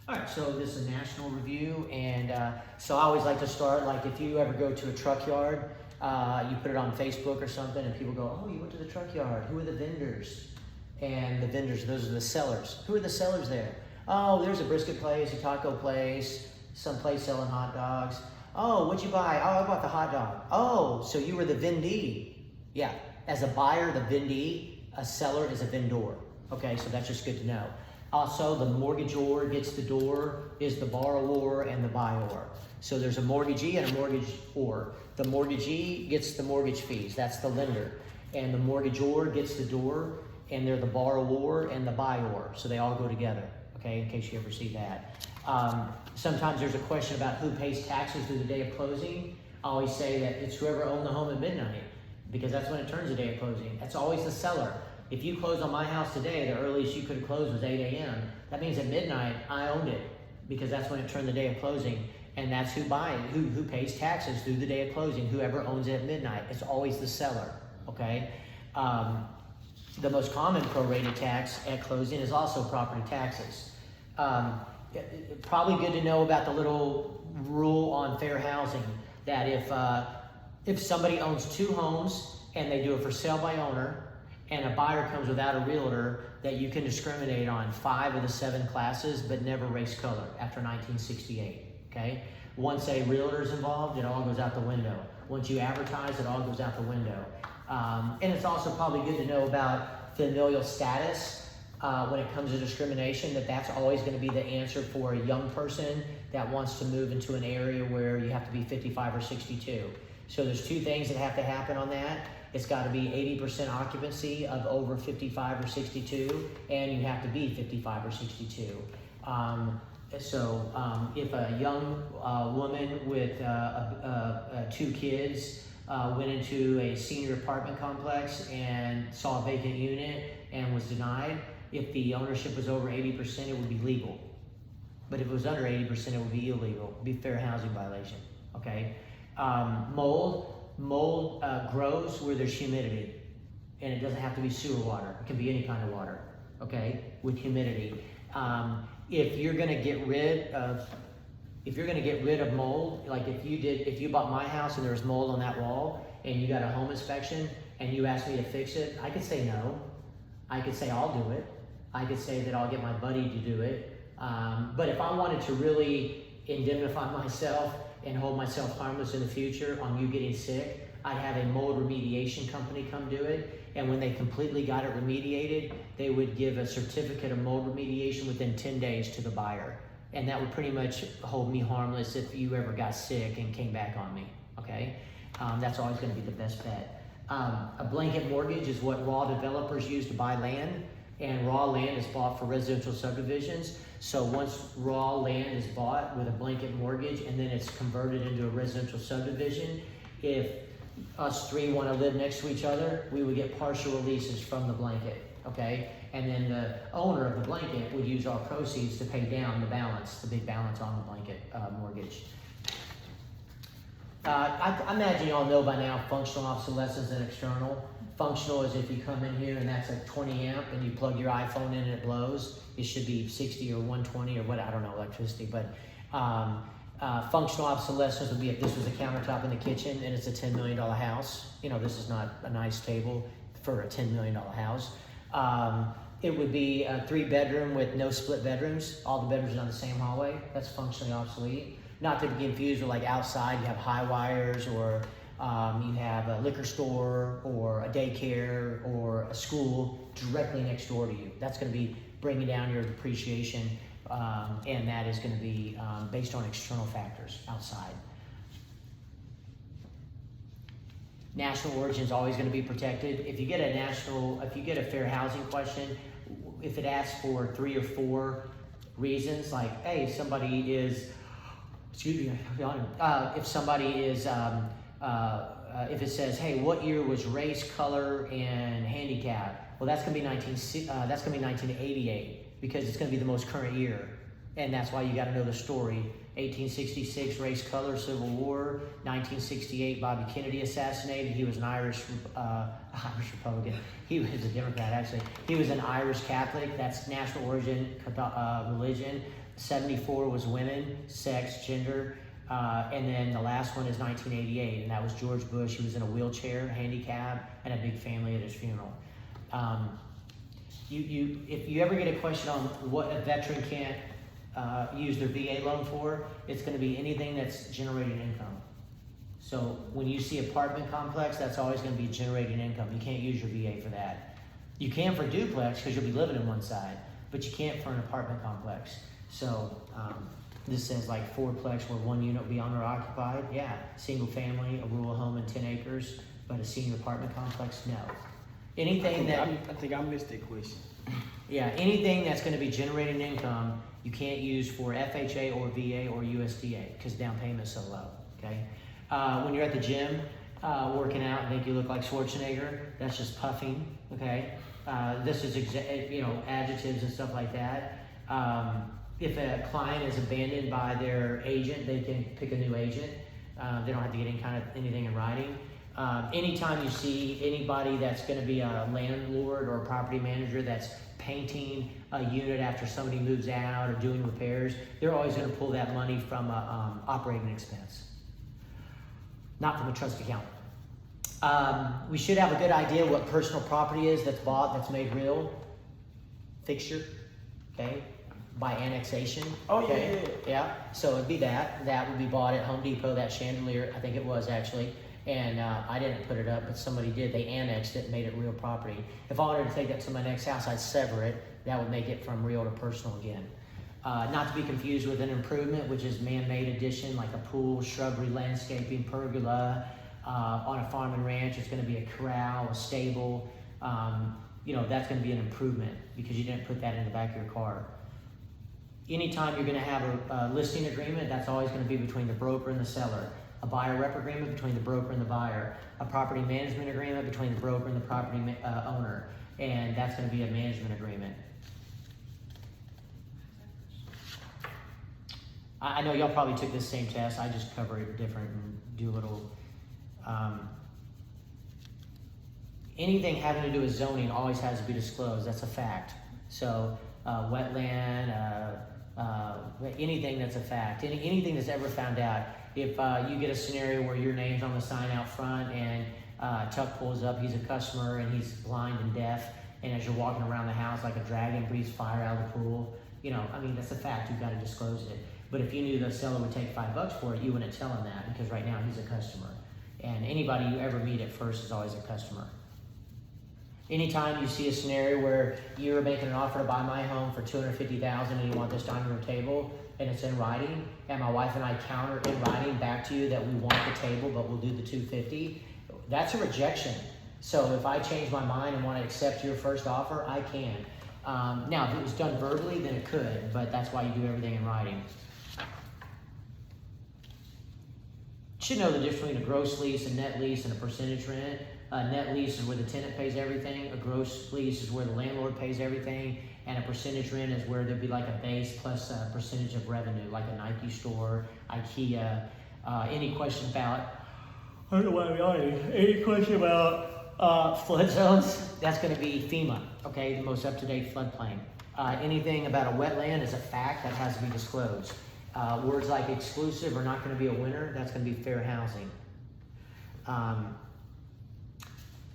All right, so this is a national review, and so I always like to start, like if you ever go to a truck yard, you put it on Facebook or something, and people go, oh, you went to the truck yard, who are the vendors? And the vendors, those are the sellers. Who are the sellers there? Oh, there's a brisket place, a taco place, some place selling hot dogs. Oh, what'd you buy? Oh, I bought the hot dog. Oh, so you were the vendee. Yeah, as a buyer, the vendee, a seller is a vendor. Okay, so that's just good to know. Also, the mortgagor gets the door is the borrower and the buyer. So there's a mortgagee and a mortgagor. The mortgagee gets the mortgage fees, that's the lender. And the mortgagor gets the door, and they're the borrower and the buyer. So they all go together, okay, in case you ever see that. Sometimes there's a question about who pays taxes through the day of closing. I always say that it's whoever owned the home at midnight, because that's when it turns the day of closing. That's always the seller. If you close on my house today, the earliest you could have closed was 8 a.m. That means at midnight, I owned it, because that's when it turned the day of closing. And that's who buys, who pays taxes through the day of closing, whoever owns it at midnight. It's always the seller, okay? The most common prorated tax at closing is also property taxes. Probably good to know about the little rule on fair housing, that if somebody owns 2 homes and they do it for sale by owner, and a buyer comes without a realtor, that you can discriminate on 5 of the 7 classes, but never race color after 1968, okay? Once a realtor is involved, it all goes out the window. Once you advertise, it all goes out the window. And it's also probably good to know about familial status when it comes to discrimination, that's always gonna be the answer for a young person that wants to move into an area where you have to be 55 or 62. So there's 2 things that have to happen on that. It's got to be 80% occupancy of over 55 or 62, and you have to be 55 or 62. If a young woman with 2 kids went into a senior apartment complex and saw a vacant unit and was denied, if the ownership was over 80%, it would be legal. But if it was under 80%, it would be illegal. It would be fair housing violation, okay? Mold grows where there's humidity, and it doesn't have to be sewer water. It can be any kind of water, okay, with humidity. If you're gonna get rid of mold, like if you bought my house and there was mold on that wall and you got a home inspection and you asked me to fix it, I could say no. I could say I'll do it. I could say that I'll get my buddy to do it. But if I wanted to really indemnify myself and hold myself harmless in the future on you getting sick, I'd have a mold remediation company come do it. And when they completely got it remediated, they would give a certificate of mold remediation within 10 days to the buyer. And that would pretty much hold me harmless if you ever got sick and came back on me, okay? That's always gonna be the best bet. A blanket mortgage is what raw developers use to buy land, and raw land is bought for residential subdivisions. So once raw land is bought with a blanket mortgage and then it's converted into a residential subdivision, if us 3 want to live next to each other, we would get partial releases from the blanket, okay? And then the owner of the blanket would use our proceeds to pay down the balance, the big balance on the blanket mortgage. I imagine you all know by now functional obsolescence and external. Functional is if you come in here and that's a 20 amp and you plug your iPhone in and it blows. It should be 60 or 120 or what, I don't know, electricity, but functional obsolescence would be if this was a countertop in the kitchen and it's a $10 million house. You know, this is not a nice table for a $10 million house. It would be a 3-bedroom with no split bedrooms. All the bedrooms are on the same hallway. That's functionally obsolete. Not to be confused with like outside, you have high wires, or you have a liquor store or a daycare or a school directly next door to you. That's going to be bringing down your depreciation, and that is going to be based on external factors outside. National origin is always going to be protected. If you get a fair housing question, if it asks for 3 or 4 reasons, like, hey, somebody is, if somebody is, if it says, hey, what year was race, color, and handicap? Well, that's gonna be 1988, because it's gonna be the most current year. And that's why you got to know the story. 1866, race, color, Civil War. 1968, Bobby Kennedy assassinated. He was an Irish Republican. He was a Democrat, actually. He was an Irish Catholic. That's national origin, religion. 74 was women, sex, gender. And then the last one is 1988, and that was George Bush. He was in a wheelchair, handicap, and a big family at his funeral. If you ever get a question on what a veteran can't use their VA loan for, it's going to be anything that's generating income. So when you see apartment complex, that's always going to be generating income. You can't use your VA for that. You can for duplex because you'll be living in one side, but you can't for an apartment complex. So this says like fourplex where one unit will be owner occupied. Yeah, single family, a rural home and 10 acres, but a senior apartment complex, no. Anything I think I missed that question. Yeah, anything that's going to be generating income, you can't use for FHA or VA or USDA because down payment's so low, okay? When you're at the gym working out and make you look like Schwarzenegger, that's just puffing, okay? This is, adjectives and stuff like that. If a client is abandoned by their agent, they can pick a new agent. They don't have to get anything in writing. Anytime you see anybody that's going to be a landlord or a property manager that's painting a unit after somebody moves out or doing repairs, they're always going to pull that money from an operating expense, not from a trust account. We should have a good idea what personal property is that's bought, that's made real. Fixture, okay, by annexation. Oh, okay? Yeah. So it'd be that would be bought at Home Depot, that chandelier, I think it was actually. And I didn't put it up, but somebody did. They annexed it and made it real property. If I wanted to take that to my next house, I'd sever it. That would make it from real to personal again. Not to be confused with an improvement, which is man-made addition, like a pool, shrubbery, landscaping, pergola. On a farm and ranch, it's going to be a corral, a stable. That's going to be an improvement because you didn't put that in the back of your car. Anytime you're going to have a listing agreement, that's always going to be between the broker and the seller. A buyer rep agreement between the broker and the buyer, a property management agreement between the broker and the property owner, and that's going to be a management agreement. I know y'all probably took this same test. I just cover it different and do a little. Anything having to do with zoning always has to be disclosed. That's a fact. So wetland, anything that's a fact, anything that's ever found out. If you get a scenario where your name's on the sign out front and Chuck pulls up, he's a customer and he's blind and deaf, and as you're walking around the house like a dragon breathes fire out of the pool, that's a fact, you've got to disclose it. But if you knew the seller would take $5 for it, you wouldn't tell him that because right now he's a customer. And anybody you ever meet at first is always a customer. Anytime you see a scenario where you're making an offer to buy my home for $250,000 and you want this dining room table, and it's in writing, and my wife and I counter in writing back to you that we want the table, but we'll do the $250, that's a rejection. So if I change my mind and want to accept your first offer, I can. Now, if it was done verbally, then it could, but that's why you do everything in writing. You should know the difference between a gross lease, a net lease, and a percentage rent. A net lease is where the tenant pays everything. A gross lease is where the landlord pays everything. And a percentage rent is where there'd be like a base plus a percentage of revenue, like a Nike store, IKEA. Any question about, I don't know why we are here. Any question about flood zones? That's going to be FEMA, okay, the most up-to-date floodplain. Anything about a wetland is a fact that has to be disclosed. Words like exclusive are not going to be a winner. That's going to be fair housing.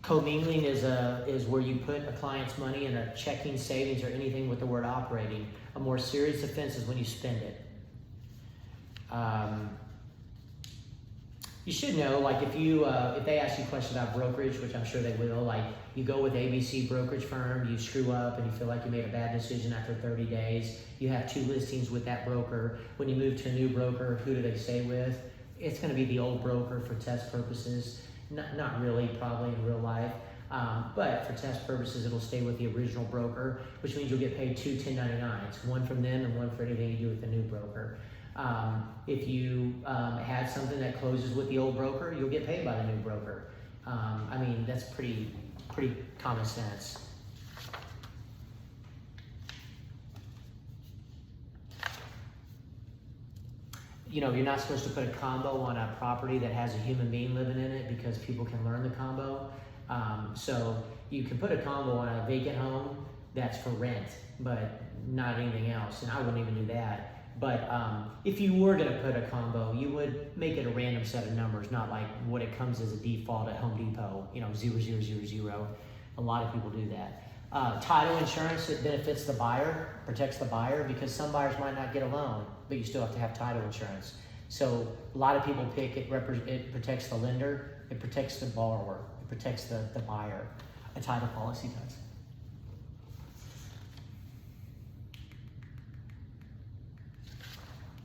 Commingling is where you put a client's money in a checking, savings, or anything with the word operating. A more serious offense is when you spend it. You should know, like if they ask you a question about brokerage, which I'm sure they will, like you go with ABC brokerage firm, you screw up and you feel like you made a bad decision after 30 days, you have 2 listings with that broker. When you move to a new broker, who do they stay with? It's going to be the old broker for test purposes. Not really, probably in real life, but for test purposes, it'll stay with the original broker, which means you'll get paid 2 1099s, one from them and one for anything you do with the new broker. If you had something that closes with the old broker, you'll get paid by the new broker. That's pretty common sense. you're not supposed to put a combo on a property that has a human being living in it because people can learn the combo. So you can put a combo on a vacant home that's for rent, but not anything else, and I wouldn't even do that. But if you were gonna put a combo, you would make it a random set of numbers, not like what it comes as a default at Home Depot, 0000. A lot of people do that. Title insurance, it benefits the buyer, protects the buyer, because some buyers might not get a loan, but you still have to have title insurance. So a lot of people pick it, it protects the lender, it protects the borrower, it protects the buyer. A title policy does.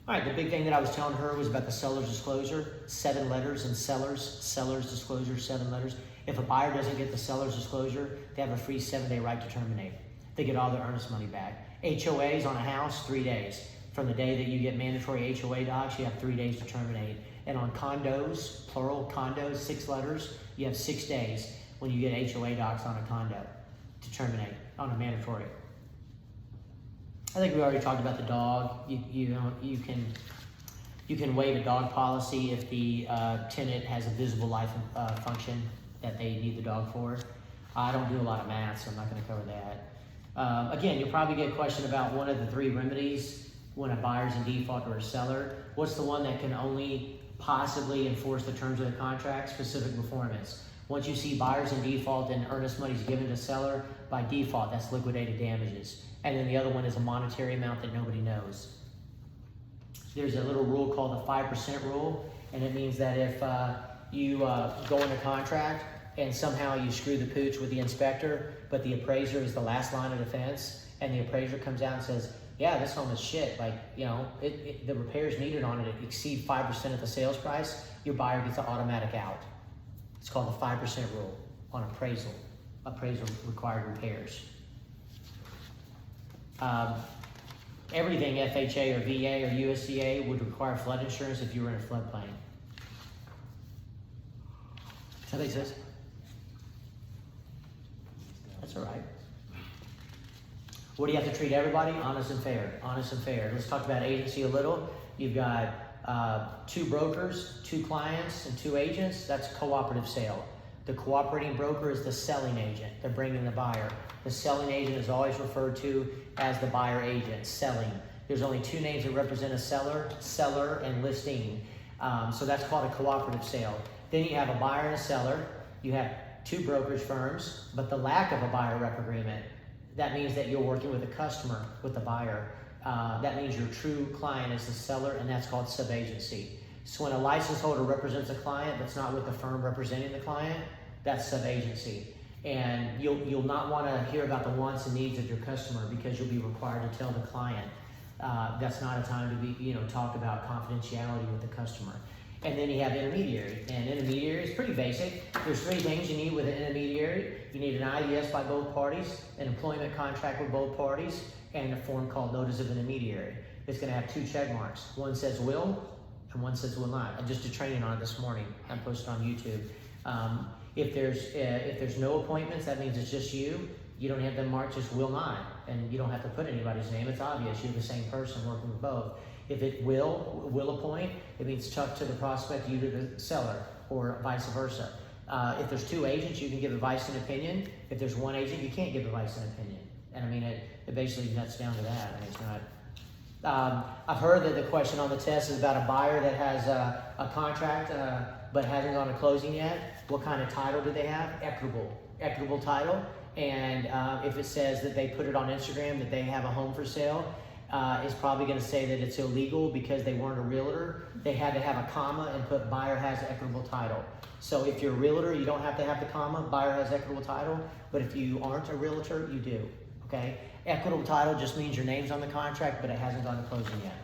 All right, the big thing that I was telling her was about the seller's disclosure, 7 letters, and seller's disclosure, 7 letters. If a buyer doesn't get the seller's disclosure, they have a free 7-day right to terminate. They get all their earnest money back. HOAs on a house, 3 days. From the day that you get mandatory HOA docs, you have 3 days to terminate. And on condos, plural condos, 6 letters, you have 6 days when you get HOA docs on a condo to terminate on a mandatory. I think we already talked about the dog. You can waive a dog policy if the tenant has a visible life function that they need the dog for. I don't do a lot of math, so I'm not going to cover that. Again, you'll probably get a question about one of the 3 remedies when a buyer's in default or a seller. What's the one that can only possibly enforce the terms of the contract? Specific performance. Once you see buyers in default and earnest money is given to seller, by default, that's liquidated damages. And then the other one is a monetary amount that nobody knows. There's a little rule called the 5% rule, and it means that if you go into contract and somehow you screw the pooch with the inspector, but the appraiser is the last line of defense, and the appraiser comes out and says, yeah, this home is shit, the repairs needed on it exceed 5% of the sales price, your buyer gets an automatic out. It's called the 5% rule on appraisal required repairs. Everything FHA or VA or USDA would require flood insurance if you were in a floodplain. Does that make sense? That's all right. What do you have to treat everybody? Honest and fair. Honest and fair. Let's talk about agency a little. You've got 2 brokers, 2 clients, and 2 agents. That's cooperative sale. The cooperating broker is the selling agent. They're bringing the buyer. The selling agent is always referred to as the buyer agent, selling. There's only 2 names that represent a seller and listing. So that's called a cooperative sale. Then you have a buyer and a seller. You have 2 brokerage firms, but the lack of a buyer rep agreement, that means that you're working with a customer, with the buyer. That means your true client is the seller, and that's called subagency. So when a license holder represents a client that's not with the firm representing the client, that's subagency. And you'll not want to hear about the wants and needs of your customer, because you'll be required to tell the client. That's not a time to be, talk about confidentiality with the customer. And then you have intermediary, and intermediary is pretty basic. There's 3 things you need with an intermediary. You need an IDS by both parties, an employment contract with both parties, and a form called notice of intermediary. It's going to have 2 check marks. One says will, and one says will not. I just did training on it this morning. I posted on YouTube. If there's no appointments, that means it's just you. You don't have them marked just will not, and you don't have to put anybody's name. It's obvious you're the same person working with both. If it will appoint, it means Chuck to the prospect, you to the seller, or vice versa. If there's 2 agents, you can give advice and opinion. If there's 1 agent, you can't give advice and opinion. And it basically nuts down to that. It's not. I've heard that the question on the test is about a buyer that has a contract but hasn't gone to closing yet. What kind of title do they have? Equitable title. And if it says that they put it on Instagram that they have a home for sale, it's probably going to say that it's illegal because they weren't a realtor. They had to have a comma and put buyer has equitable title. So if you're a realtor, you don't have to have the comma, buyer has equitable title. But if you aren't a realtor, you do. Okay? Equitable title just means your name's on the contract, but it hasn't gone to closing yet.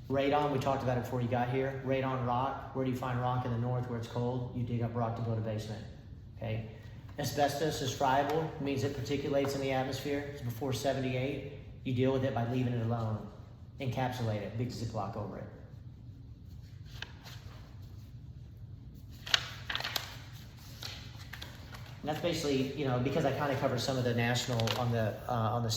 Radon, we talked about it before you got here. Radon rock, where do you find rock in the north where it's cold? You dig up rock to build a basement. Okay? Asbestos is friable, means it particulates in the atmosphere. It's before 78. You deal with it by leaving it alone. Encapsulate it, big Ziploc over it. And that's basically, because I kind of covered some of the national on the